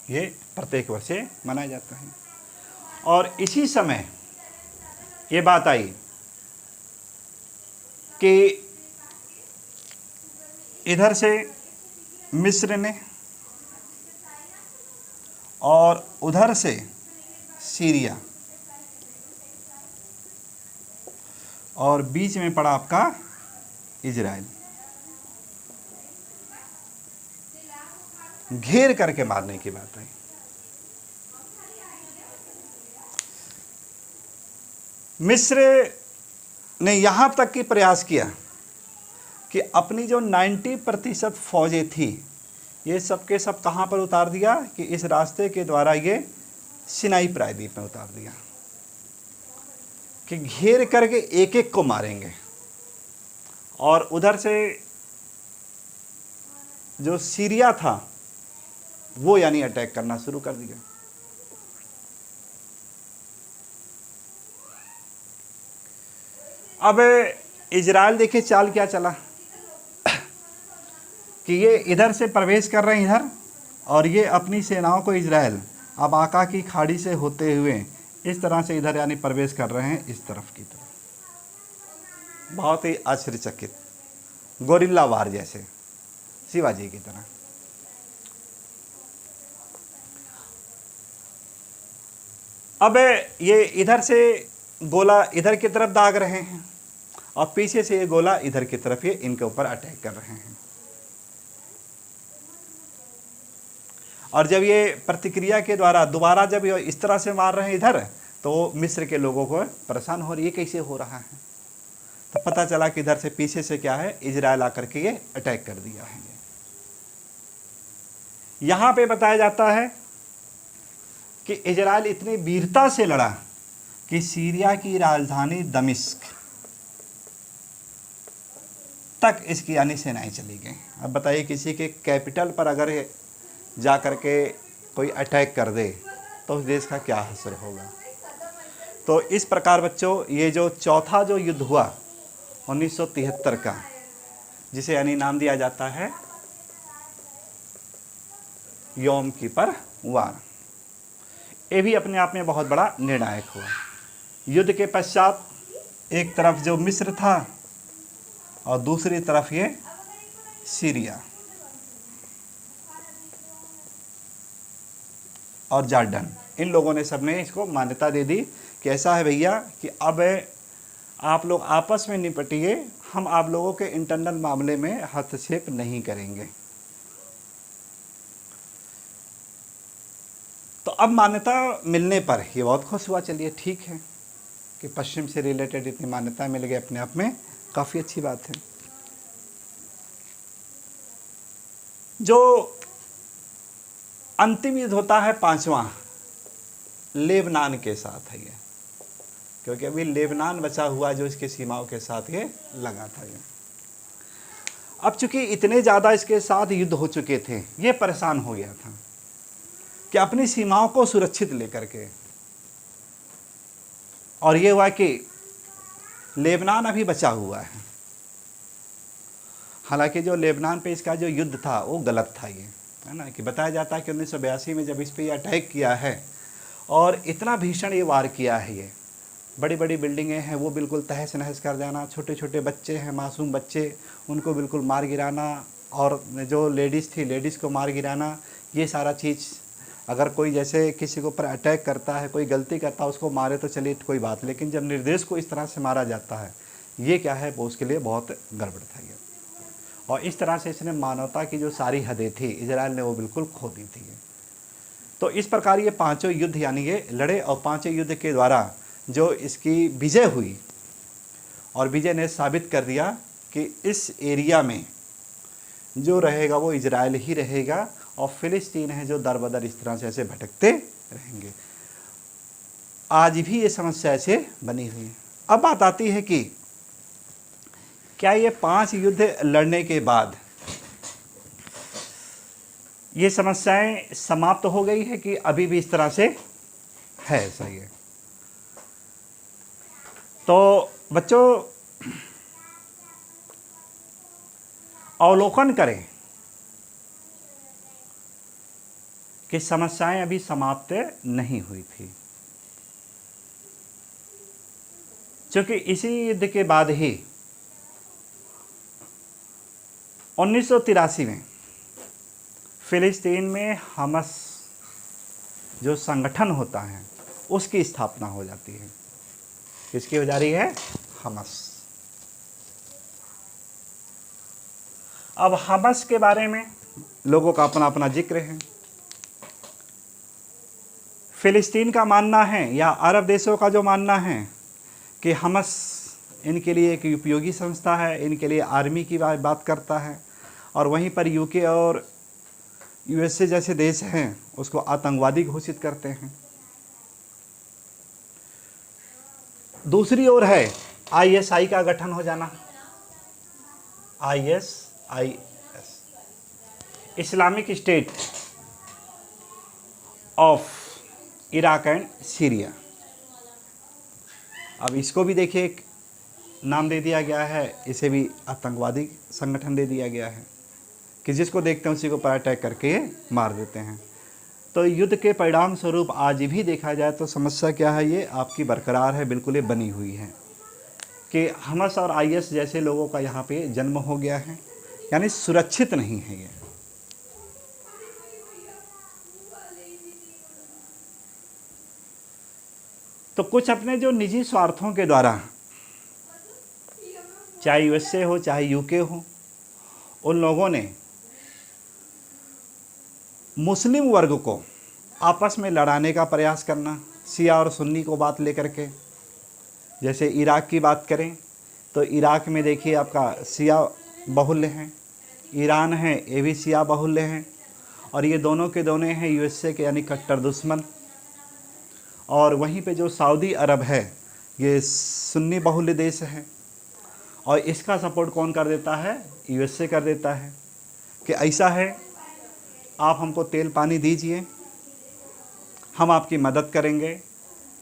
ये प्रत्येक वर्ष मनाया जाता है। और इसी समय ये बात आई कि इधर से मिस्र ने और उधर से सीरिया, और बीच में पड़ा आपका इजराइल, घेर करके मारने की बात है। मिस्र ने यहां तक की प्रयास किया कि अपनी जो 90% फौजें थी ये सब के सब कहाँ पर उतार दिया कि इस रास्ते के द्वारा ये सिनाई प्रायद्वीप में उतार दिया कि घेर करके एक एक को मारेंगे। और उधर से जो सीरिया था वो यानी अटैक करना शुरू कर दिया। अब इजराइल देखिए चाल क्या चला कि ये इधर से प्रवेश कर रहे हैं इधर, और ये अपनी सेनाओं को इजराइल अब आका की खाड़ी से होते हुए इस तरह से इधर यानी प्रवेश कर रहे हैं इस तरफ की तरफ। बहुत ही आश्चर्यचकित, गोरिल्ला वार जैसे शिवाजी की तरह। अब ये इधर से गोला इधर की तरफ दाग रहे हैं और पीछे से ये गोला इधर की तरफ ये इनके ऊपर अटैक कर रहे हैं। और जब ये प्रतिक्रिया के द्वारा दोबारा जब ये इस तरह से मार रहे हैं इधर, तो मिस्र के लोगों को परेशान हो रही है, कैसे हो रहा है। तो पता चला कि इधर से पीछे से क्या है, इजराइल आकर के ये अटैक कर दिया है। यहां पे बताया जाता है कि इजराइल इतनी वीरता से लड़ा कि सीरिया की राजधानी दमिश्क तक इसकी यानी सेनाएं चली गई। अब बताइए किसी के कैपिटल पर अगर जा कर के कोई अटैक कर दे तो उस देश का क्या असर होगा। तो इस प्रकार बच्चों ये जो चौथा जो युद्ध हुआ 1973 का, जिसे यानी नाम दिया जाता है योम कीपर वार, ये भी अपने आप में बहुत बड़ा निर्णायक हुआ। युद्ध के पश्चात एक तरफ जो मिस्र था और दूसरी तरफ ये सीरिया और जॉर्डन, इन लोगों ने सबने इसको मान्यता दे दी कि ऐसा है भैया कि अब आप लोग आपस में निपटिए, हम आप लोगों के इंटरनल मामले में हस्तक्षेप नहीं करेंगे। तो अब मान्यता मिलने पर ये बहुत खुश हुआ, चलिए ठीक है कि पश्चिम से रिलेटेड इतनी मान्यता मिल गई, अपने आप में काफ़ी अच्छी बात है। जो अंतिम युद्ध होता है 5वां लेबनान के साथ है ये, क्योंकि अभी लेबनान बचा हुआ जो इसके सीमाओं के साथ ये लगा था ये। अब चूंकि इतने ज़्यादा इसके साथ युद्ध हो चुके थे, ये परेशान हो गया था कि अपनी सीमाओं को सुरक्षित लेकर के, और ये हुआ कि लेबनान अभी बचा हुआ है। हालांकि जो लेबनान पे इसका जो युद्ध था वो गलत था, ये है ना, कि बताया जाता है कि 1982 में जब इस पे अटैक किया है और इतना भीषण ये वार किया है, ये बड़ी बड़ी बिल्डिंगें हैं वो बिल्कुल तहस नहस कर देना, छोटे छोटे बच्चे हैं, मासूम बच्चे, उनको बिल्कुल मार गिराना, और जो लेडीज़ थी लेडीज़ को मार गिराना, ये सारा चीज़। अगर कोई जैसे किसी के ऊपर अटैक करता है, कोई गलती करता है, उसको मारे तो चलिए कोई बात, लेकिन जब निर्देश को इस तरह से मारा जाता है, ये क्या है, वो उसके लिए बहुत गड़बड़ था ये। और इस तरह से इसने मानवता की जो सारी हदें थी इजराइल ने वो बिल्कुल खो दी थी। तो इस प्रकार ये पांचों युद्ध यानी ये लड़े, और पांचों युद्ध के द्वारा जो इसकी विजय हुई, और विजय ने साबित कर दिया कि इस एरिया में जो रहेगा वो इजराइल ही रहेगा, और फिलिस्तीन है जो दर बदर इस तरह से ऐसे भटकते रहेंगे। आज भी ये समस्या ऐसे बनी हुई है। अब बात आती है कि क्या ये 5 युद्ध लड़ने के बाद ये समस्याएं समाप्त हो गई है कि अभी भी इस तरह से है, सही है। तो बच्चों अवलोकन करें कि समस्याएं अभी समाप्त नहीं हुई थी, क्योंकि इसी युद्ध के बाद ही 1983 में फिलिस्तीन में हमस जो संगठन होता है उसकी स्थापना हो जाती है। किसकी हो जा रही है? हमस। अब हमस के बारे में लोगों का अपना अपना जिक्र है। फिलिस्तीन का मानना है या अरब देशों का जो मानना है कि हमस इनके लिए एक उपयोगी संस्था है, इनके लिए आर्मी की बात करता है, और वहीं पर यूके और यूएसए जैसे देश हैं उसको आतंकवादी घोषित करते हैं। दूसरी ओर है आईएसआई का गठन हो जाना। ISIS, Islamic state of Iraq and Syria. अब इसको भी देखिए एक नाम दे दिया गया है, इसे भी आतंकवादी संगठन दे दिया गया है कि जिसको देखते हैं उसी को पर अटैक करके मार देते हैं। तो युद्ध के परिणाम स्वरूप आज भी देखा जाए तो समस्या क्या है, ये आपकी बरकरार है, बिल्कुल ये बनी हुई है कि हमस और आईएस जैसे लोगों का यहाँ पे जन्म हो गया है, यानी सुरक्षित नहीं है ये। तो कुछ अपने जो निजी स्वार्थों के द्वारा, चाहे यूएसए हो चाहे यूके हो, उन लोगों ने मुस्लिम वर्ग को आपस में लड़ाने का प्रयास करना, शिया और सुन्नी को बात लेकर के। जैसे इराक की बात करें तो इराक में देखिए आपका शिया बाहुल्य हैं, ईरान है ये भी शिया बाहुल्य हैं, और ये दोनों के दोनों हैं यूएसए के यानी कट्टर दुश्मन। और वहीं पे जो सऊदी अरब है ये सुन्नी बाहुल्य देश है, और इसका सपोर्ट कौन कर देता है, यूएसए कर देता है कि ऐसा है आप हमको तेल पानी दीजिए, हम आपकी मदद करेंगे,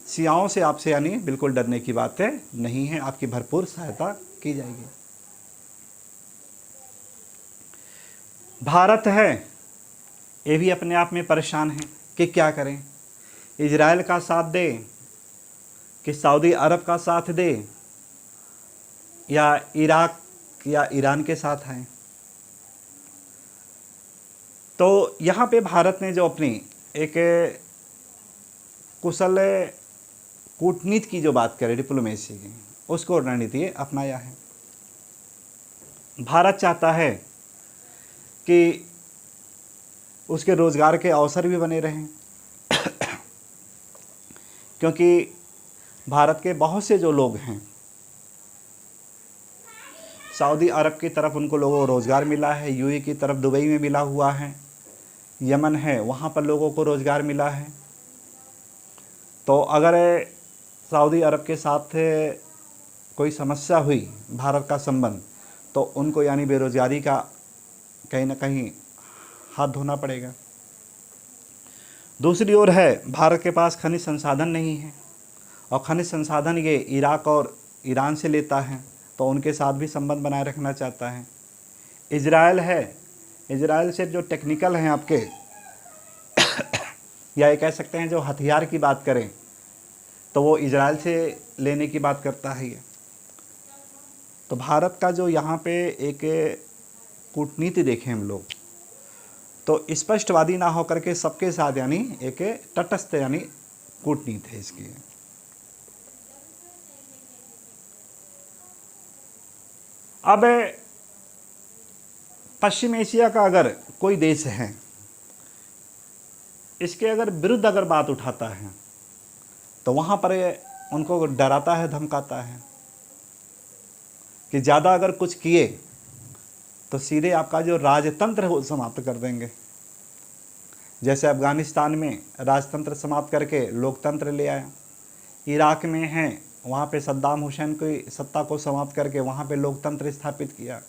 शियाओं से आपसे यानी बिल्कुल डरने की बातें नहीं है, आपकी भरपूर सहायता की जाएगी। भारत है ये भी अपने आप में परेशान है कि क्या करें, इजराइल का साथ दे कि सऊदी अरब का साथ दे, या इराक या ईरान के साथ हैं। तो यहाँ पे भारत ने जो अपनी एक कुशल कूटनीति की जो बात करें, डिप्लोमेसी की, उसको रणनीति अपनाया है। भारत चाहता है कि उसके रोज़गार के अवसर भी बने रहें क्योंकि भारत के बहुत से जो लोग हैं सऊदी अरब की तरफ उनको लोगों को रोज़गार मिला है, यूएई की तरफ दुबई में मिला हुआ है, यमन है वहाँ पर लोगों को रोज़गार मिला है। तो अगर सऊदी अरब के साथ कोई समस्या हुई भारत का संबंध, तो उनको यानी बेरोज़गारी का कहीं ना कहीं हाथ धोना पड़ेगा। दूसरी ओर है भारत के पास खनिज संसाधन नहीं है, और खनिज संसाधन ये इराक और ईरान से लेता है, तो उनके साथ भी संबंध बनाए रखना चाहता है। इजराइल है, इजराइल से जो टेक्निकल हैं आपके या ये कह सकते हैं जो हथियार की बात करें तो वो इजराइल से लेने की बात करता है ये। तो भारत का जो यहाँ पे एक कूटनीति देखें हम लोग तो स्पष्टवादी ना होकर के सबके साथ यानी एक तटस्थ यानी कूटनीति है इसकी। अब पश्चिम एशिया का अगर कोई देश है, इसके अगर विरुद्ध अगर बात उठाता है तो वहाँ पर उनको डराता है, धमकाता है कि ज़्यादा अगर कुछ किए तो सीधे आपका जो राजतंत्र है वो समाप्त कर देंगे। जैसे अफ़गानिस्तान में राजतंत्र समाप्त करके लोकतंत्र ले आया, इराक में है वहाँ पे सद्दाम हुसैन की सत्ता को समाप्त करके वहाँ पे लोकतंत्र स्थापित किया,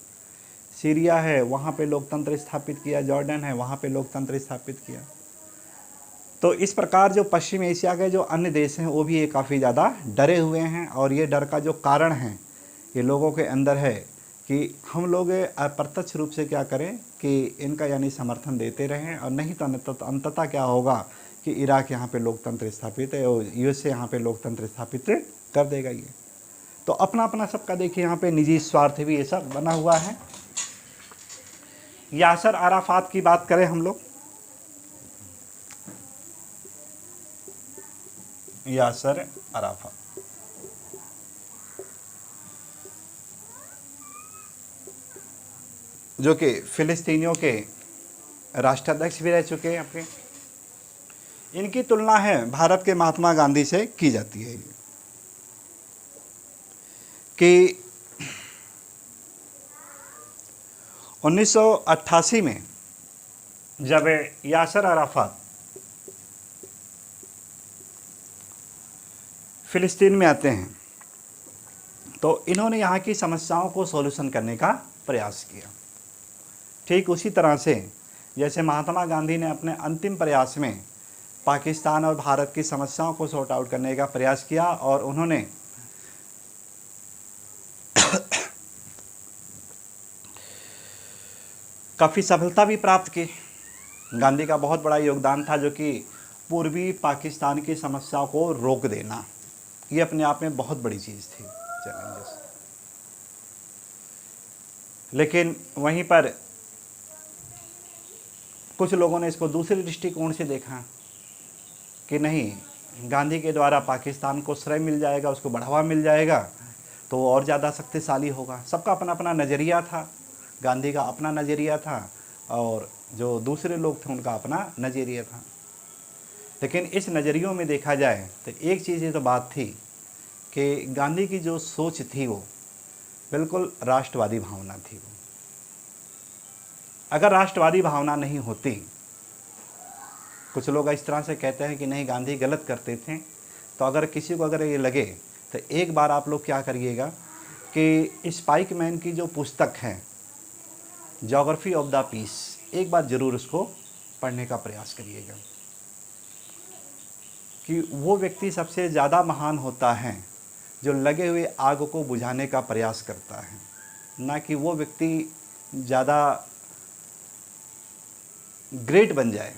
सीरिया है वहाँ पे लोकतंत्र स्थापित किया, जॉर्डन है वहाँ पे लोकतंत्र स्थापित किया। तो इस प्रकार जो पश्चिम एशिया के जो अन्य देश हैं वो भी ये काफ़ी ज़्यादा डरे हुए हैं, और ये डर का जो कारण है ये लोगों के अंदर है कि हम लोग अप्रत्यक्ष रूप से क्या करें कि इनका यानी समर्थन देते रहें, और नहीं तो अंततः क्या होगा कि इराक यहाँ पे लोकतंत्र स्थापित है और यूएसए यहाँ पे लोकतंत्र स्थापित कर देगा ये। तो अपना अपना सबका देखिए यहाँ पे निजी स्वार्थ भी ये सब बना हुआ है। यासर अराफात की बात करें हम लोग, यासर अराफात जो कि फ़िलिस्तीनियों के राष्ट्राध्यक्ष भी रह चुके हैं अपने, इनकी तुलना है भारत के महात्मा गांधी से की जाती है कि 1988 में जब यासर अराफात फ़िलिस्तीन में आते हैं तो इन्होंने यहाँ की समस्याओं को सॉल्यूशन करने का प्रयास किया। ठीक उसी तरह से जैसे महात्मा गांधी ने अपने अंतिम प्रयास में पाकिस्तान और भारत की समस्याओं को सॉर्ट आउट करने का प्रयास किया और उन्होंने काफ़ी सफलता भी प्राप्त की। गांधी का बहुत बड़ा योगदान था जो कि पूर्वी पाकिस्तान की समस्या को रोक देना, ये अपने आप में बहुत बड़ी चीज़ थी, चैलेंजेस। लेकिन वहीं पर कुछ लोगों ने इसको दूसरे दृष्टिकोण से देखा कि नहीं, गांधी के द्वारा पाकिस्तान को श्रेय मिल जाएगा, उसको बढ़ावा मिल जाएगा तो वो और ज़्यादा शक्तिशाली होगा। सबका अपना अपना नज़रिया था, गांधी का अपना नज़रिया था और जो दूसरे लोग थे उनका अपना नज़रिया था। लेकिन इस नज़रियों में देखा जाए तो एक चीज़ ये तो बात थी कि गांधी की जो सोच थी वो बिल्कुल राष्ट्रवादी भावना थी। वो अगर राष्ट्रवादी भावना नहीं होती, कुछ लोग इस तरह से कहते हैं कि नहीं गांधी गलत करते थे, तो अगर किसी को अगर ये लगे तो एक बार आप लोग क्या करिएगा कि स्पाइक मैन की जो पुस्तक है ज्योग्राफी ऑफ द पीस, एक बार ज़रूर उसको पढ़ने का प्रयास करिएगा कि वो व्यक्ति सबसे ज़्यादा महान होता है जो लगे हुए आग को बुझाने का प्रयास करता है, ना कि वो व्यक्ति ज़्यादा ग्रेट बन जाए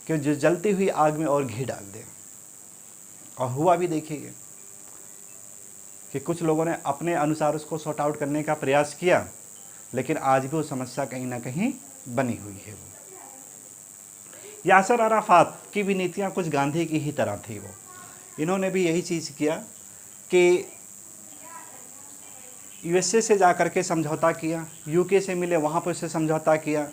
कि जो जलती हुई आग में और घी डाल दे। और हुआ भी देखिए कि कुछ लोगों ने अपने अनुसार उसको सॉर्ट आउट करने का प्रयास किया, लेकिन आज भी वो समस्या कहीं ना कहीं बनी हुई है। वो यासर अराफात की भी नीतियाँ कुछ गांधी की ही तरह थी। वो इन्होंने भी यही चीज़ किया कि यूएसए से जा कर के समझौता किया, यूके से मिले वहाँ पर उससे समझौता किया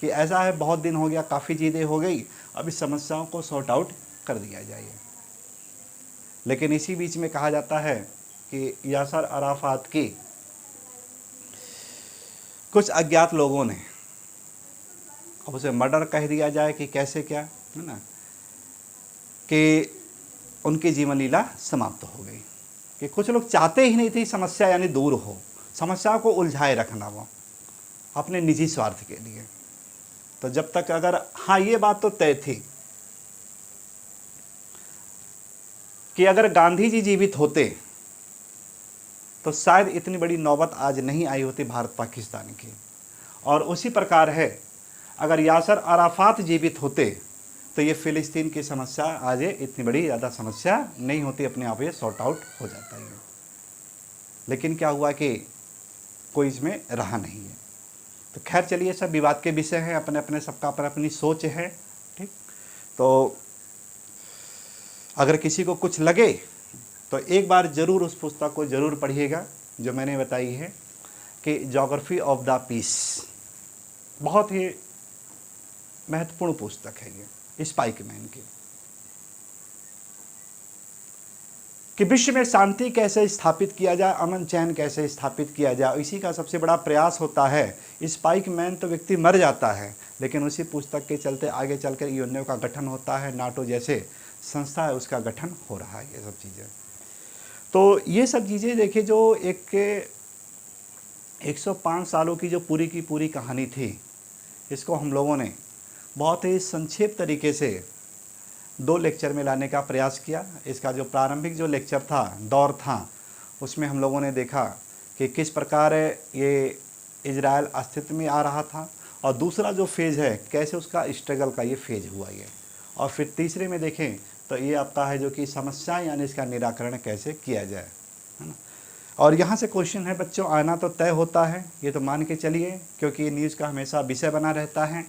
कि ऐसा है बहुत दिन हो गया, काफ़ी चीज़ें हो गई, अब इस समस्याओं को सॉर्ट आउट कर दिया जाए। लेकिन इसी बीच में कहा जाता है कि यासर अराफात की कुछ अज्ञात लोगों ने, अब उसे मर्डर कह दिया जाए कि कैसे क्या है ना, कि उनकी जीवन लीला समाप्त हो गई। कि कुछ लोग चाहते ही नहीं थे समस्या यानी दूर हो, समस्या को उलझाए रखना वो अपने निजी स्वार्थ के लिए। तो जब तक अगर हाँ ये बात तो तय थी कि अगर गांधी जी जीवित होते तो शायद इतनी बड़ी नौबत आज नहीं आई होती भारत पाकिस्तान की। और उसी प्रकार है, अगर यासर अराफात जीवित होते तो ये फ़िलिस्तीन की समस्या आज इतनी बड़ी ज़्यादा समस्या नहीं होती, अपने आप ये सॉर्ट आउट हो जाता है। लेकिन क्या हुआ कि कोई इसमें रहा नहीं है। तो खैर चलिए, सब विवाद के विषय हैं, अपने अपने सबका अपनी अपनी सोच है। ठीक, तो अगर किसी को कुछ लगे तो एक बार ज़रूर उस पुस्तक को ज़रूर पढ़िएगा जो मैंने बताई है कि ज्योग्राफी ऑफ द पीस। बहुत ही महत्वपूर्ण पुस्तक है ये स्पाइक मैन की, कि विश्व में शांति कैसे स्थापित किया जाए, अमन चैन कैसे स्थापित किया जाए, इसी का सबसे बड़ा प्रयास होता है। स्पाइक मैन तो व्यक्ति मर जाता है, लेकिन उसी पुस्तक के चलते आगे चलकर यूएनओ का गठन होता है, नाटो जैसे संस्था है उसका गठन हो रहा है। ये सब चीज़ें, तो ये सब चीज़ें देखिए, जो एक 105 सालों की जो पूरी की पूरी कहानी थी, इसको हम लोगों ने बहुत ही संक्षिप्त तरीके से 2 लेक्चर में लाने का प्रयास किया। इसका जो प्रारंभिक जो लेक्चर था, दौर था, उसमें हम लोगों ने देखा कि किस प्रकार ये इजराइल अस्तित्व में आ रहा था, और दूसरा जो फेज़ है कैसे उसका स्ट्रगल का ये फेज़ हुआ ये, और फिर तीसरे में देखें तो ये आपका है जो कि समस्या यानी इसका निराकरण कैसे किया जाए, है ना। और यहाँ से क्वेश्चन है बच्चों, आना तो तय होता है, ये तो मान के चलिए, क्योंकि ये न्यूज़ का हमेशा विषय बना रहता है।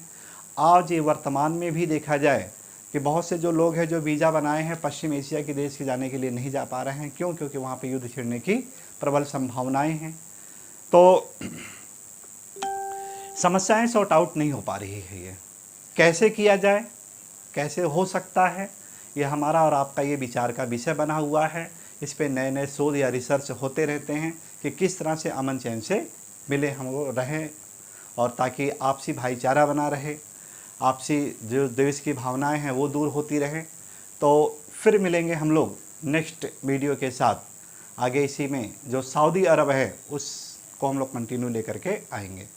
आज ये वर्तमान में भी देखा जाए कि बहुत से जो लोग हैं जो वीज़ा बनाए हैं पश्चिम एशिया के देश के जाने के लिए नहीं जा पा रहे हैं। क्यों? क्योंकि वहाँ पे युद्ध छिड़ने की प्रबल संभावनाएं हैं। तो समस्याएं सॉर्ट आउट नहीं हो पा रही है। ये कैसे किया जाए, कैसे हो सकता है, ये हमारा और आपका ये विचार का विषय बना हुआ है। इस पे नए नए शोध या रिसर्च होते रहते हैं कि किस तरह से अमन चैन से मिले हम लोग रहें, और ताकि आपसी भाईचारा बना रहे। आपसी जो द्वेष की भावनाएं हैं वो दूर होती रहें। तो फिर मिलेंगे हम लोग नेक्स्ट वीडियो के साथ। आगे इसी में जो सऊदी अरब है उसको हम लोग कंटिन्यू लेकर के आएंगे।